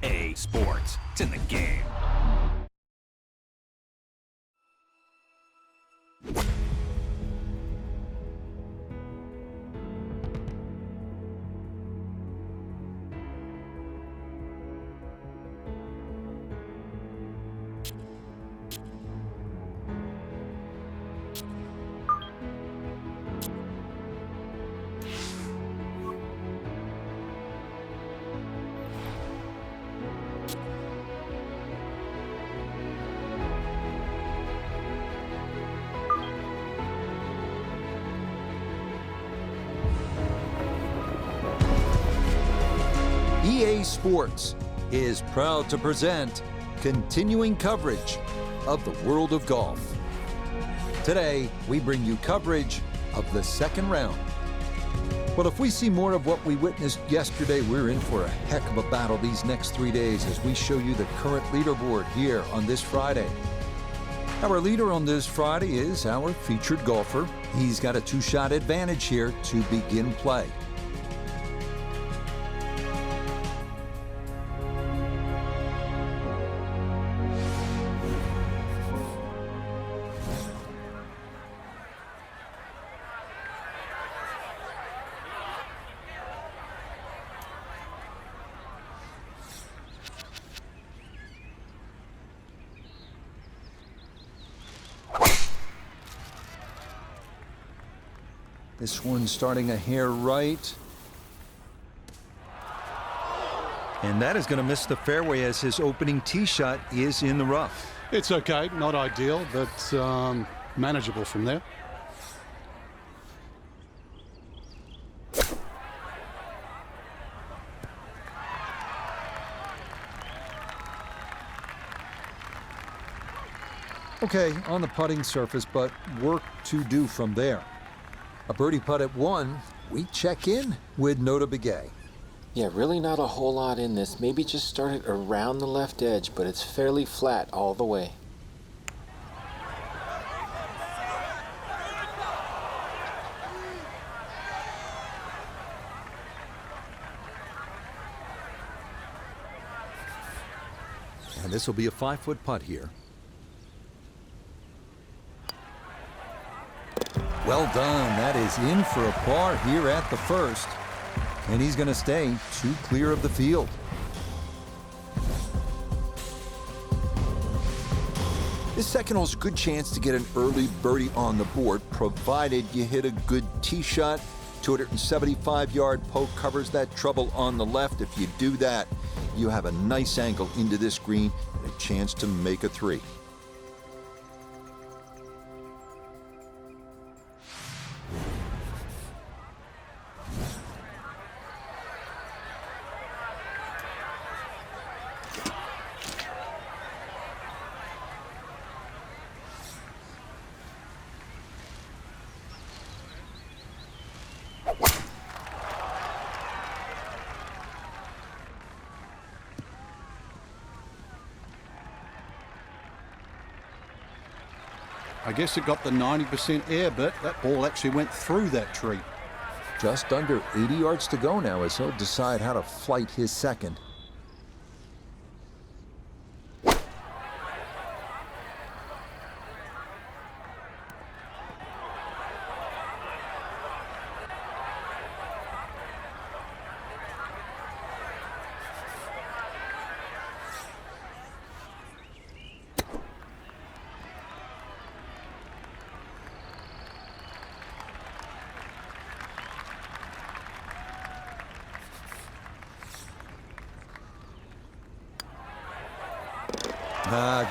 EA Sports. It's in the game. EA Sports is proud to present continuing coverage of the world of golf. Today, we bring you coverage of the second round. Well, if we see more of what we witnessed yesterday, we're in for a heck of a battle these next 3 days as we show you the current leaderboard here on this Friday. Our leader on this Friday is our featured golfer. He's got a 2-shot advantage here to begin play. This one starting a hair right. And that is going to miss the fairway as his opening tee shot is in the rough. It's okay, not ideal, but manageable from there. Okay, on the putting surface, but work to do from there. A birdie putt at 1. We check in with Nota Begay. Yeah, really not a whole lot in this. Maybe just start it around the left edge, but it's fairly flat all the way. And this will be a 5-foot putt here. Well done. That is in for a par here at the first. And he's going to stay 2 clear of the field. This second hole's a good chance to get an early birdie on the board, provided you hit a good tee shot. 275-yard poke covers that trouble on the left. If you do that, you have a nice angle into this green and a chance to make a 3. I guess it got the 90% air, but that ball actually went through that tree. Just under 80 yards to go now as he'll decide how to flight his second.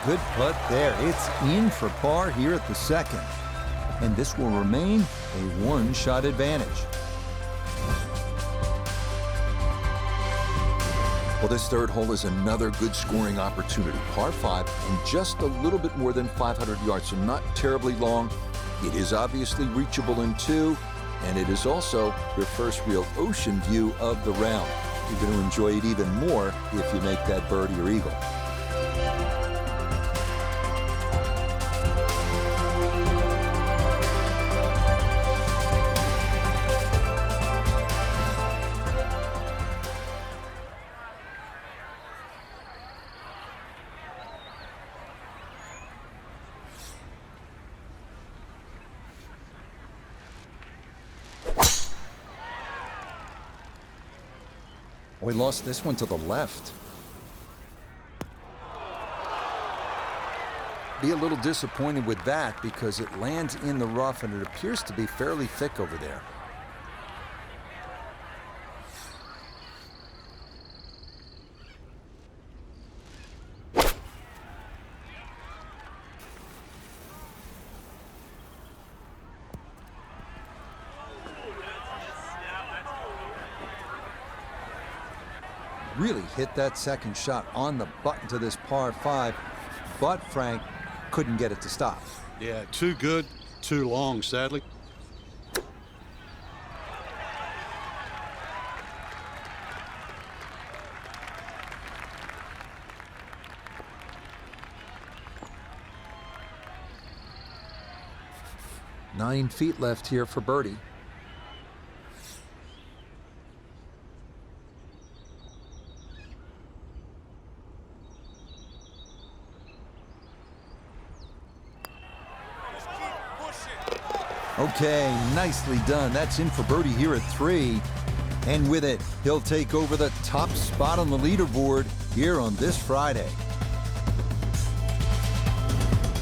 Good putt there. It's in for par here at the second. And this will remain a 1-shot advantage. Well, this third hole is another good scoring opportunity. Par 5 and just a little bit more than 500 yards, so not terribly long. It is obviously reachable in 2, and it is also your first real ocean view of the round. You're going to enjoy it even more if you make that birdie or eagle. We lost this one to the left. Be a little disappointed with that because it lands in the rough and it appears to be fairly thick over there. Really hit that second shot on the button to this par 5, but Frank couldn't get it to stop. Yeah, too good, too long, sadly. Nine feet left here for birdie. Okay, nicely done. That's in for birdie here at 3. And with it, he'll take over the top spot on the leaderboard here on this Friday.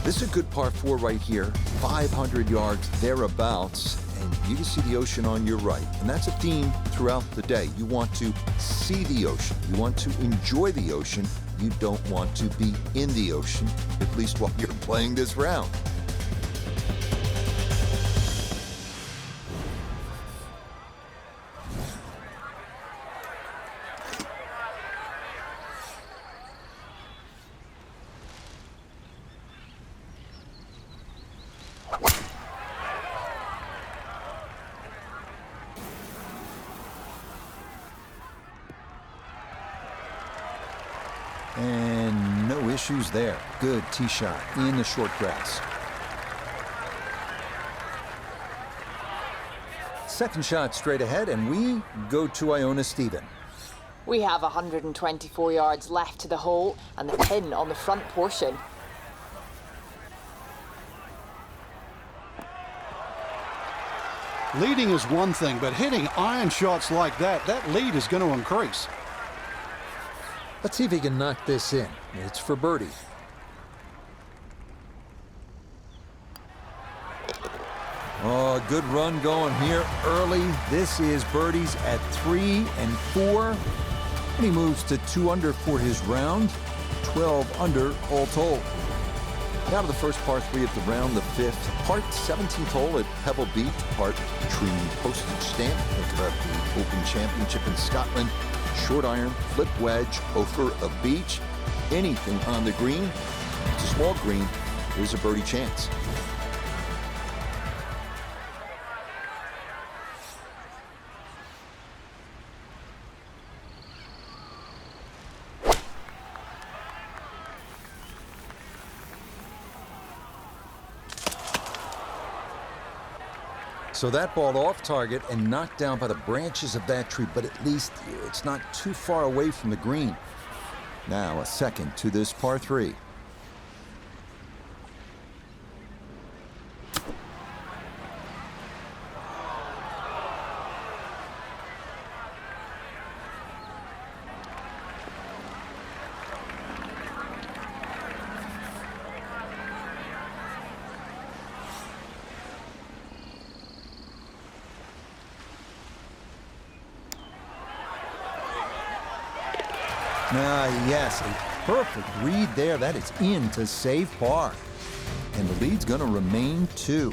This is a good par 4 right here, 500 yards thereabouts, and you can see the ocean on your right. And that's a theme throughout the day. You want to see the ocean. You want to enjoy the ocean. You don't want to be in the ocean, at least while you're playing this round. And no issues there. Good tee shot in the short grass. Second shot straight ahead, and we go to Iona Stephen. We have 124 yards left to the hole and the pin on the front portion. Leading is one thing, but hitting iron shots like that lead is going to increase. Let's see if he can knock this in. It's for birdie. Oh, good run going here early. This is birdies at 3 and 4. And he moves to 2 under for his round. 12 under all told. Now to the first par 3 of the round, the 5th. Part 17th hole at Pebble Beach. Part tree postage stamp. Think about the Open Championship in Scotland. Short iron, flip wedge, over a beach. Anything on the green. It's a small green. There's a birdie chance. So that ball off target and knocked down by the branches of that tree, but at least it's not too far away from the green. Now a second to this par 3. Yes, a perfect read there. That is in to save par. And the lead's going to remain 2.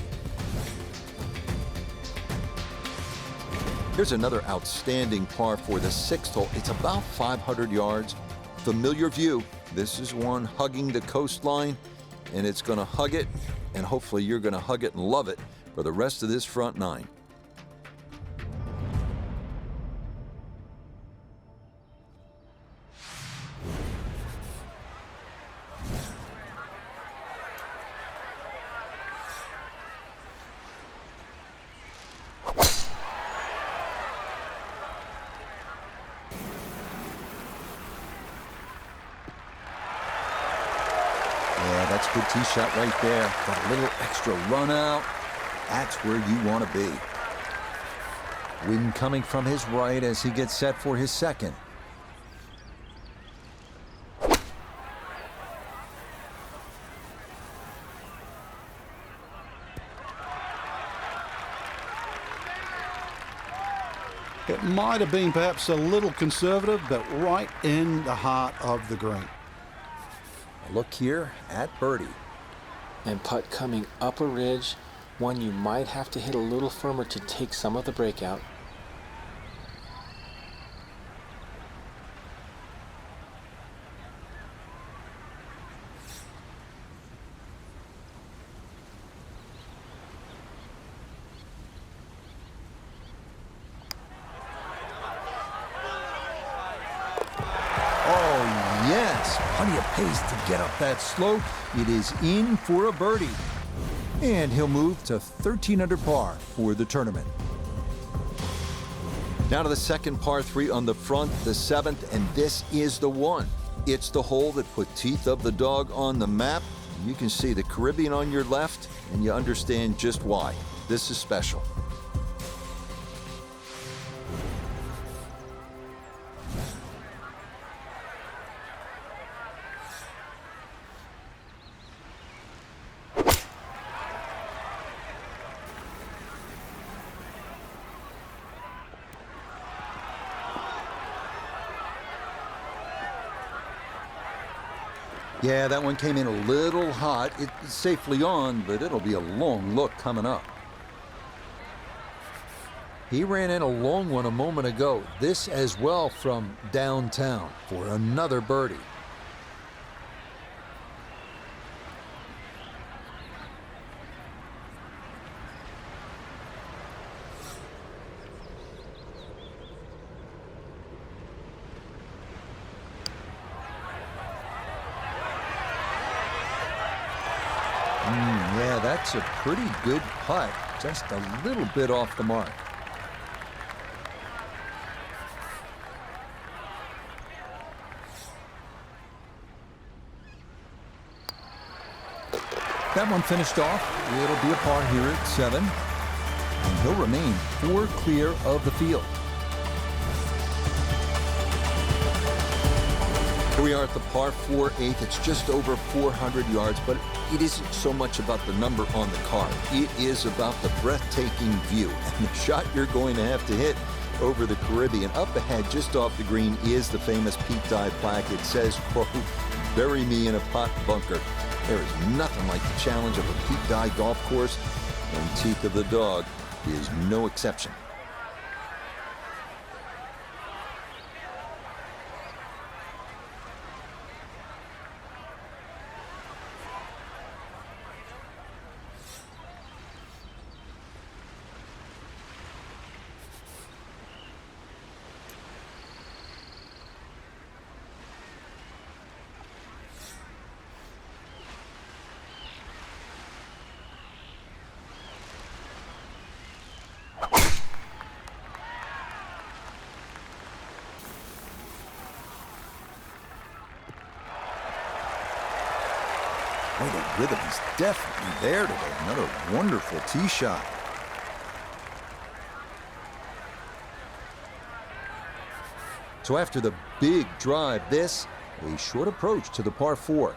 Here's another outstanding par for the 6th hole. It's about 500 yards. Familiar view. This is one hugging the coastline, and it's going to hug it, and hopefully you're going to hug it and love it for the rest of this front 9. That's a good tee shot right there. Got a little extra run out. That's where you want to be. Wind coming from his right as he gets set for his second. It might have been perhaps a little conservative, but right in the heart of the green. Look here at birdie. And putt coming up a ridge, one you might have to hit a little firmer to take some of the breakout. Yes, plenty of pace to get up that slope. It is in for a birdie. And he'll move to 13 under par for the tournament. Now to the second par 3 on the front, the seventh, and this is the one. It's the hole that put Teeth of the Dog on the map. You can see the Caribbean on your left, and you understand just why. This is special. Yeah, that one came in a little hot. It's safely on, but it'll be a long look coming up. He ran in a long one a moment ago. This as well from downtown for another birdie. Yeah, that's a pretty good putt. Just a little bit off the mark. That one finished off. It'll be a par here at 7. And he'll remain 4 clear of the field. Here we are at the par 4 8th. It's just over 400 yards, but it isn't so much about the number on the card. It is about the breathtaking view and the shot you're going to have to hit over the Caribbean. Up ahead, just off the green, is the famous Peak Dive plaque. It says, quote, "Bury me in a pot bunker." There is nothing like the challenge of a Peak Dive golf course, and Teeth of the Dog is no exception. Boy, the rhythm is definitely there today. Another wonderful tee shot. So after the big drive, this, a short approach to the par 4.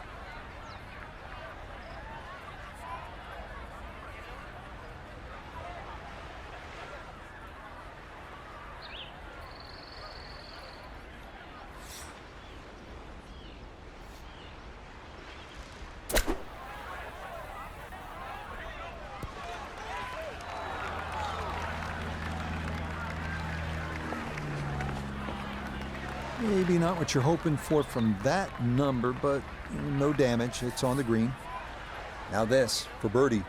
Maybe not what you're hoping for from that number, but no damage. It's on the green. Now this for birdie.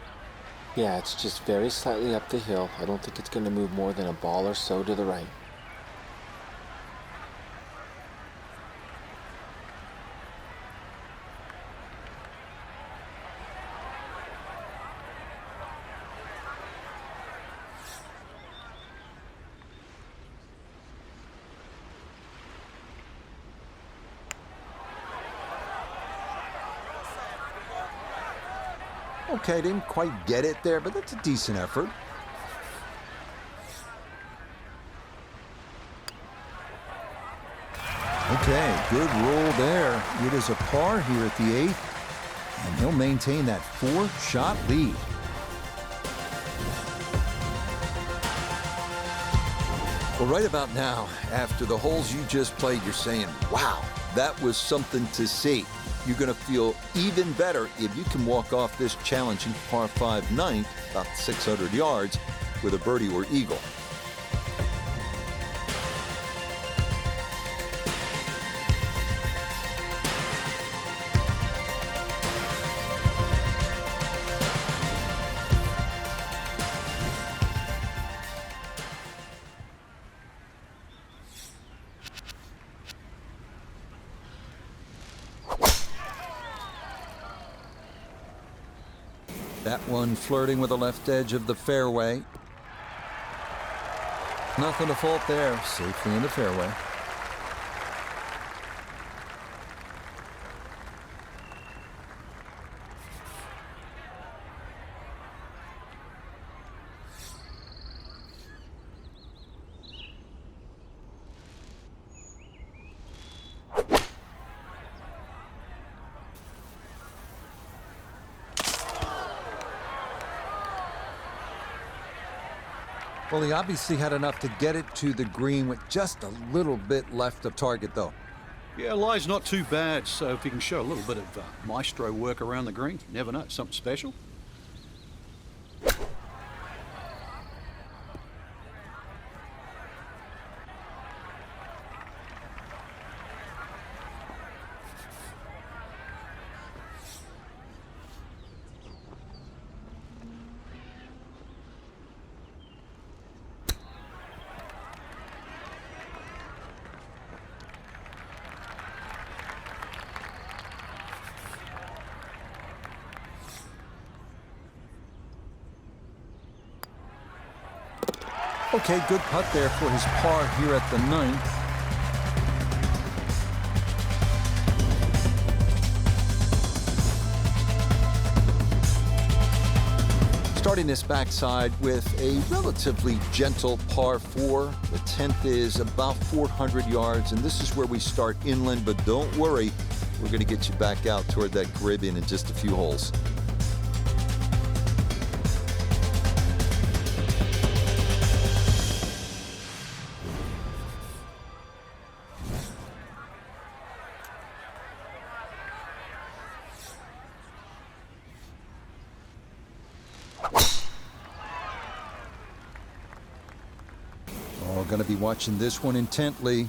Yeah, it's just very slightly up the hill. I don't think it's going to move more than a ball or so to the right. Okay, didn't quite get it there, but that's a decent effort. Okay, good roll there. It is a par here at the 8th, and he'll maintain that 4-shot lead. Well, right about now, after the holes you just played, you're saying, wow, that was something to see. You're going to feel even better if you can walk off this challenging par 5 ninth, about 600 yards, with a birdie or eagle. That one flirting with the left edge of the fairway. Nothing to fault there, safely in the fairway. Well, he obviously had enough to get it to the green with just a little bit left of target, though. Yeah, lie's not too bad, so if you can show a little bit of maestro work around the green, you never know, something special. Okay, good putt there for his par here at the ninth. Starting this backside with a relatively gentle par 4. The 10th is about 400 yards, and this is where we start inland, but don't worry, we're going to get you back out toward that Caribbean in just a few holes. Going to be watching this one intently.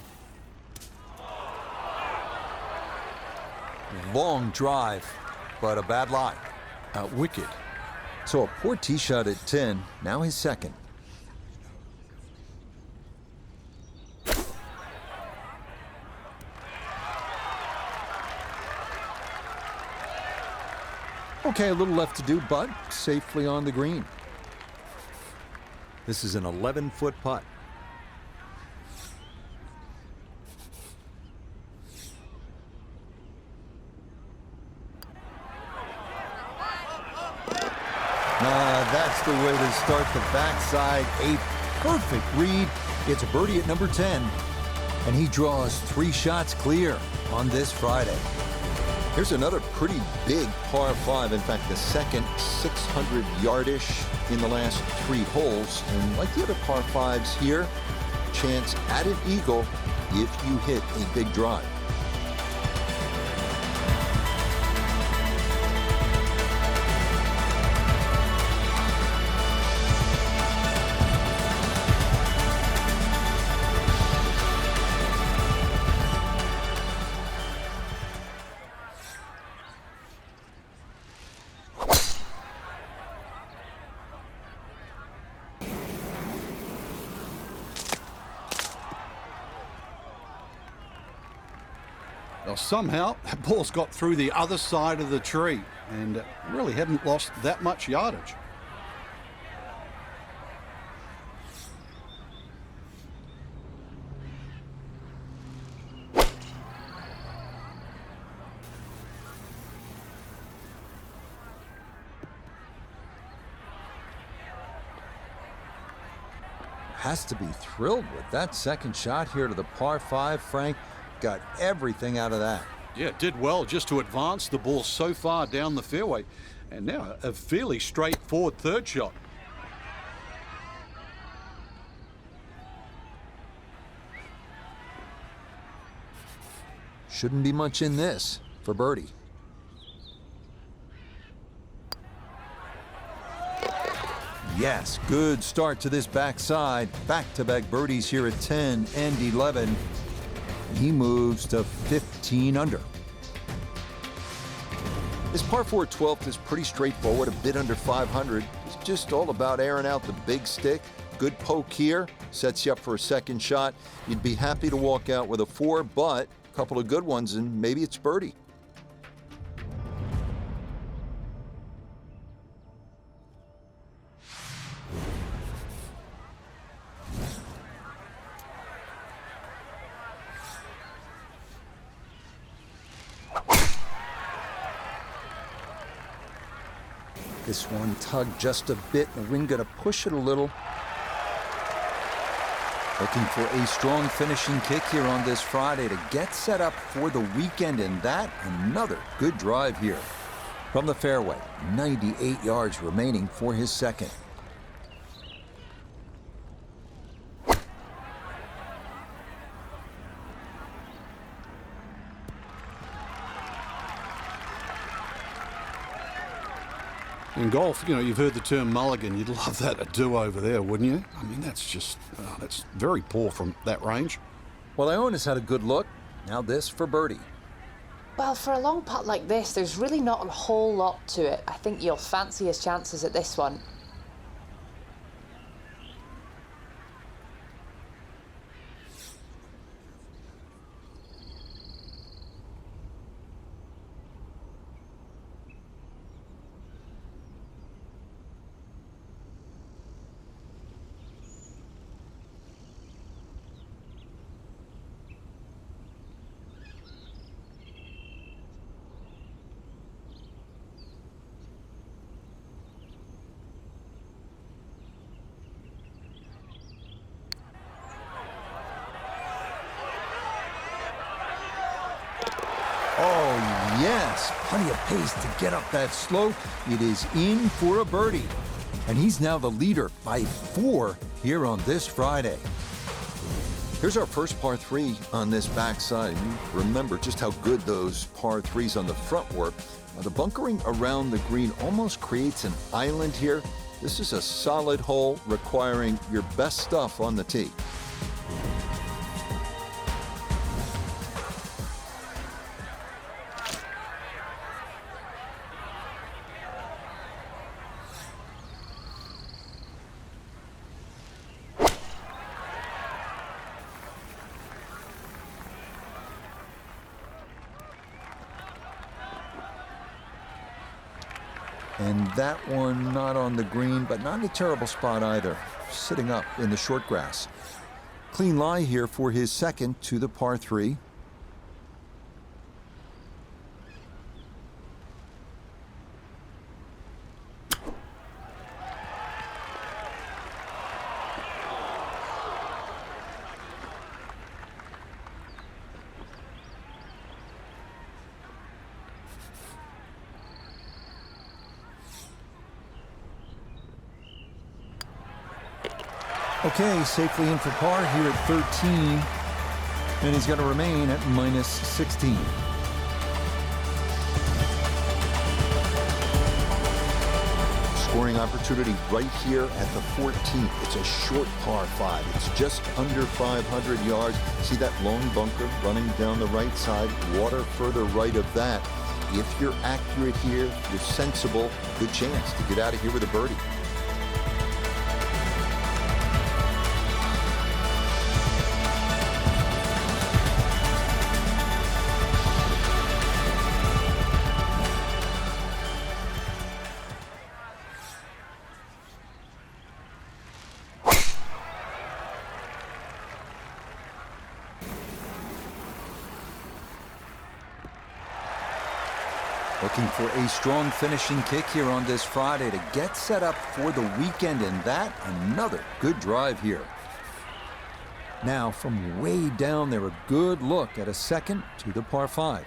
Long drive, but a bad lie. Wicked. So a poor tee shot at 10, now his second. Okay, a little left to do, but safely on the green. This is an 11-foot putt. That's the way to start the backside. A perfect read. It's a birdie at number 10. And he draws 3 shots clear on this Friday. Here's another pretty big par 5. In fact, the second 600 yardish in the last 3 holes. And like the other par 5s here, chance at an eagle if you hit a big drive. Well, somehow that ball's got through the other side of the tree and really hadn't lost that much yardage. Has to be thrilled with that second shot here to the par 5, Frank. Got everything out of that. Yeah, did well just to advance the ball so far down the fairway. And now a fairly straightforward third shot. Shouldn't be much in this for birdie. Yes, good start to this backside. Back-to-back birdies here at 10 and 11. He moves to 15 under. His par 4 12th is pretty straightforward, a bit under 500. It's just all about airing out the big stick. Good poke here, sets you up for a second shot. You'd be happy to walk out with a 4, but a couple of good ones and maybe it's birdie. This one tugged just a bit. The wind gonna push it a little. Looking for a strong finishing kick here on this Friday to get set up for the weekend, and that another good drive here. From the fairway, 98 yards remaining for his second. In golf, you know, you've heard the term mulligan. You'd love that, a do-over there, wouldn't you? I mean, that's just, that's very poor from that range. Well, Iona's had a good look. Now this for birdie. Well, for a long putt like this, there's really not a whole lot to it. I think you'll fancy his chances at this one. Oh, yes, plenty of pace to get up that slope. It is in for a birdie. And he's now the leader by 4 here on this Friday. Here's our first par 3 on this backside. You remember just how good those par 3s on the front were. Now, the bunkering around the green almost creates an island here. This is a solid hole requiring your best stuff on the tee. And that one not on the green, but not in a terrible spot either. Sitting up in the short grass. Clean lie here for his second to the par 3. Okay, safely in for par here at 13, and he's going to remain at minus 16. Scoring opportunity right here at the 14th. It's a short par 5. It's just under 500 yards. See that long bunker running down the right side? Water further right of that. If you're accurate here, you're sensible, good chance to get out of here with a birdie. Looking for a strong finishing kick here on this Friday to get set up for the weekend, and that another good drive here. Now from way down there, a good look at a second to the par 5.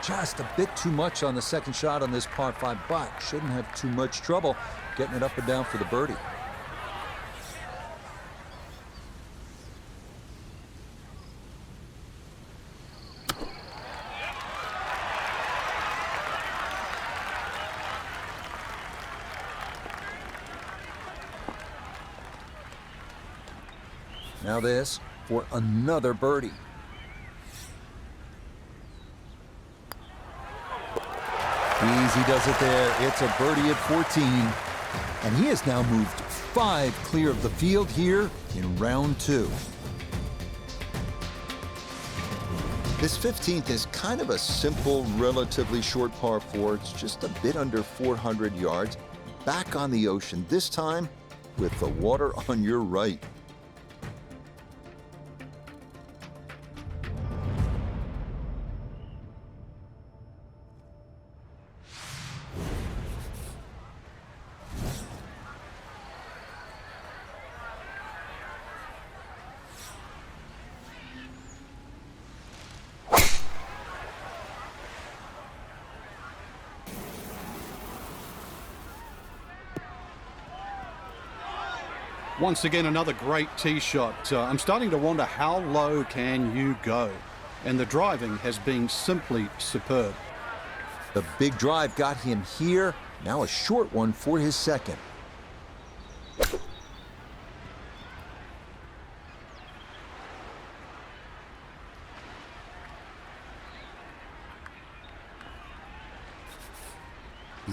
just a bit too much on the second shot on this par 5, but shouldn't have too much trouble getting it up and down for the birdie. Now this for another birdie. Easy does it there. It's a birdie at 14. And he has now moved 5 clear of the field here in round 2. This 15th is kind of a simple, relatively short par 4. It's just a bit under 400 yards. Back on the ocean, this time with the water on your right. Once again, another great tee shot. I'm starting to wonder, how low can you go? And the driving has been simply superb. The big drive got him here. Now a short one for his second.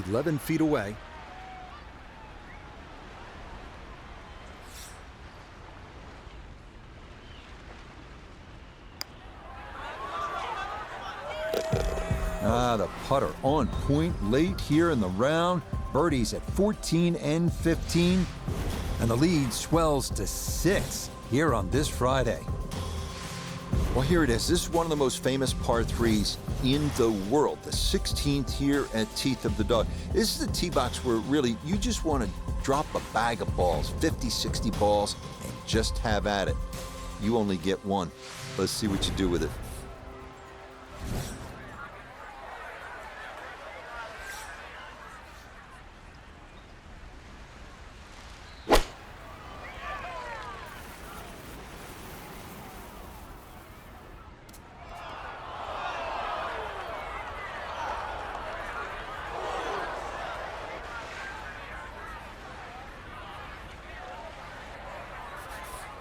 "11 feet away." The putter on point late here in the round. Birdies at 14 and 15. And the lead swells to 6 here on this Friday. Well, here it is. This is one of the most famous par 3s in the world. The 16th here at Teeth of the Dog. This is the tee box where really you just want to drop a bag of balls, 50, 60 balls, and just have at it. You only get one. Let's see what you do with it.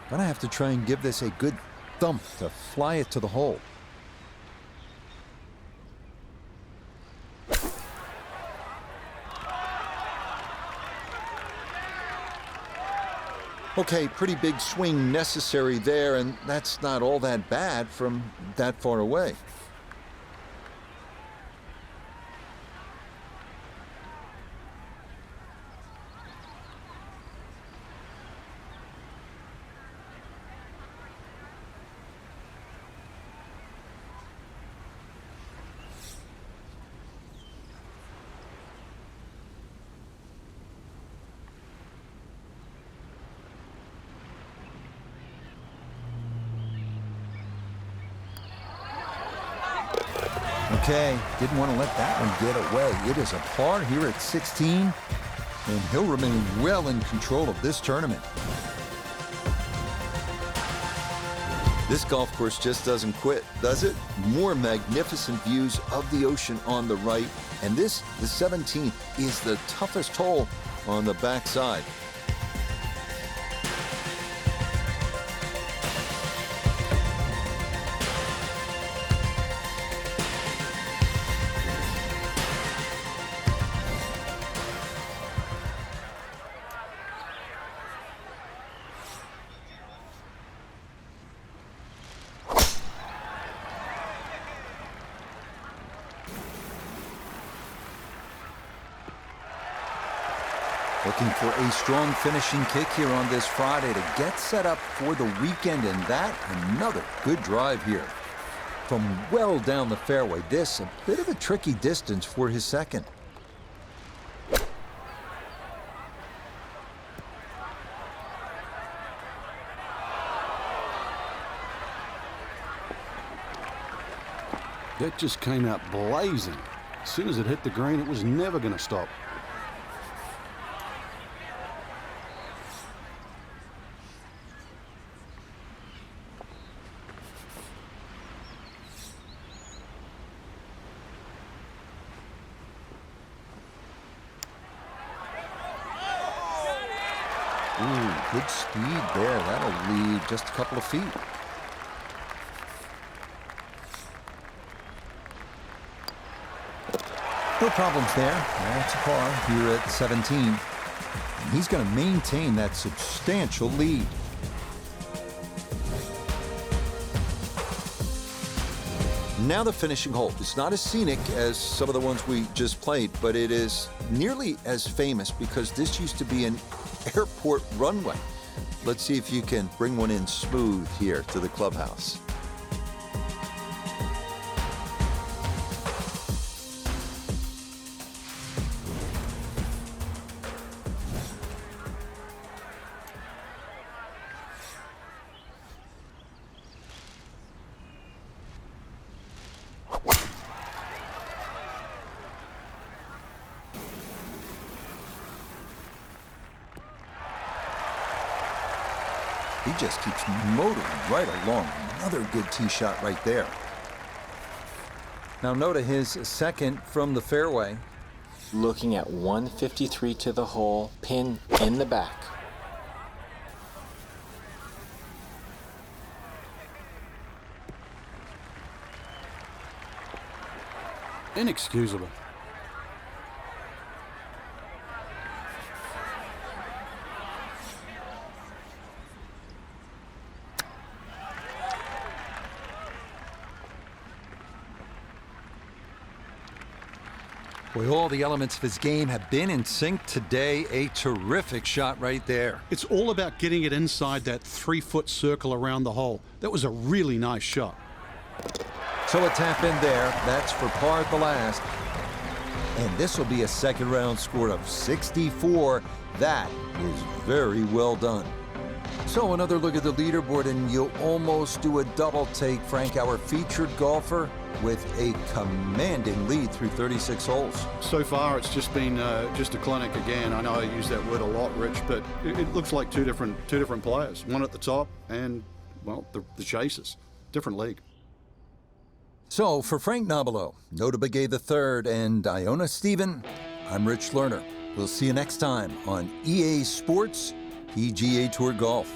Gonna have to try and give this a good thump to fly it to the hole. Okay, pretty big swing necessary there, and that's not all that bad from that far away. Okay, didn't want to let that one get away. It is a par here at 16, and he'll remain well in control of this tournament. This golf course just doesn't quit, does it? More magnificent views of the ocean on the right, and this, the 17th, is the toughest hole on the backside. Looking for a strong finishing kick here on this Friday to get set up for the weekend, and that another good drive here. From well down the fairway, this a bit of a tricky distance for his second. That just came out blazing. As soon as it hit the green, it was never going to stop. Ooh, good speed there. That'll lead just a couple of feet. No problems there. That's a par here at 17. And he's going to maintain that substantial lead. Now the finishing hole. It's not as scenic as some of the ones we just played, but it is nearly as famous because this used to be an airport runway. Let's see if you can bring one in smooth here to the clubhouse. He just keeps motoring right along. Another good tee shot right there. Now note his second from the fairway. Looking at 153 to the hole, pin in the back. Inexcusable. Boy, all the elements of his game have been in sync today. A terrific shot right there. It's all about getting it inside that 3-foot circle around the hole. That was a really nice shot. So a tap in there. That's for par at the last. And this will be a second round score of 64. That is very well done. So another look at the leaderboard, and you'll almost do a double take, Frank. Our featured golfer with a commanding lead through 36 holes. So far, it's just been just a clinic again. I know I use that word a lot, Rich, but it looks like two different players. One at the top and, well, the chasers. Different league. So for Frank Nobilo, Nota Begay III, and Iona Stephen, I'm Rich Lerner. We'll see you next time on EA Sports PGA Tour Golf.